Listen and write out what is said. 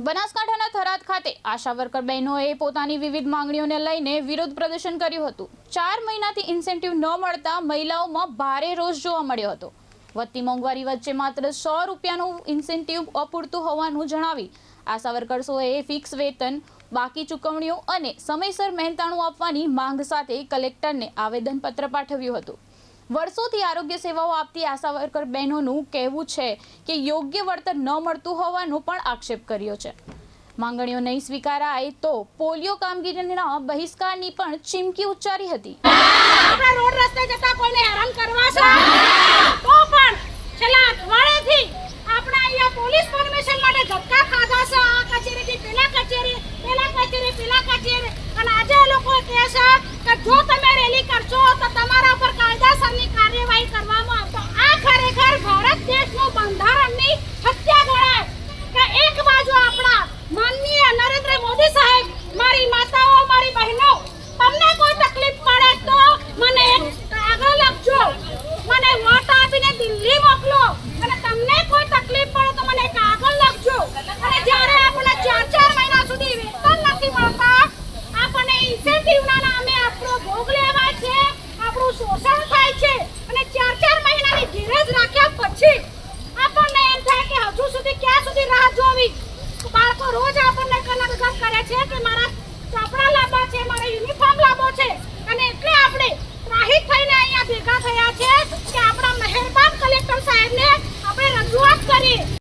બનાસકાંઠાના થરાદ ખાતે આશા વર્કર બહેનોએ પોતાની વિવિધ માંગણીઓને લઈને વિરોધ પ્રદર્શન કર્યું હતું। 4 મહિનાથી ઇન્સેન્ટિવ ન મળતા મહિલાઓમાં ભારે રોષ જોવા મળ્યો હતો। વધતી મોંઘવારી વચ્ચે માત્ર 100 રૂપિયાનું ઇન્સેન્ટિવ અપૂરતું હોવાનું જણાવી આશા વર્કર્સોએ ફિક્સ વેતન, બાકી ચૂકવણીઓ અને સમયસર મહેનતાણું આપવાની માંગ સાથે કલેક્ટરને આવેદનપત્ર પાઠવ્યું હતું। વર્ષોથી આરોગ્ય સેવાઓ આપતી આશા વર્કર બહેનોનું કહેવું છે કે યોગ્ય વળતર ન મળતું હોવાનો પણ આક્ષેપ કર્યો છે। માંગણીઓ નહીં સ્વીકારાય તો પોલિયો કામગીરીના બહિષ્કારની પણ ચીમકી ઉચ્ચારી હતી। આપણા રોડ રસ્તે જતા કોઈને હેરાન કરવા છે તો પણ છેલ્લા અઠવાડિયેથી આપણે અહીંયા પોલીસ પરમિશન માટે ધક્કા ખાધા છે। આ કચેરીથી પેલા કચેરી, પેલા કચેરી, પેલા કચેરી, અને આજે લોકો કહે છે કે જો તમે રેલી કરશો તો તમારા પર કાયદાસરની કાર્યવાહી કરવામાં આવશે। આ ખરેખર ભારત દેશનું બંધારણની હત્યા ગણાય કે એક બાજુ આપણા માનનીય નરેન્દ્ર મોદી સાહેબ, મારી માતાઓ, મારી બહેનો, તમને કોઈ તકલીફ પડે તો મને આગળ લખજો, મને વોટ આપીને દિલ્હી મોકલો, અને તમને કોઈ તકલીફ પડે તો મને આગળ લખજો। અને જ્યારે આપણે 4 મહિના સુધી વેતન નથી મળતા, આપણને ઇન્સેન્ટિવના નામે આપણો ભોગ લેવાય છે, આપણું શોષણ થાય છે, અને 4 મહિનાની ધીરજ રાખ્યા પછી આપણને એમ થાય કે હજુ સુધી ક્યાં સુધી રાહ જોવી। બાળકો રોજ આપણને કનકગત કરે છે કે મારા કપડા લાંબા છે, મારા યુનિફોર્મ લાંબો છે, અને એટલે આપણે ત્રાહિત થઈને અહીંયા ભેગા થયા છે કે આપણા મહેરબાન કલેક્ટર સાહેબને આપણે રજૂઆત કરીએ।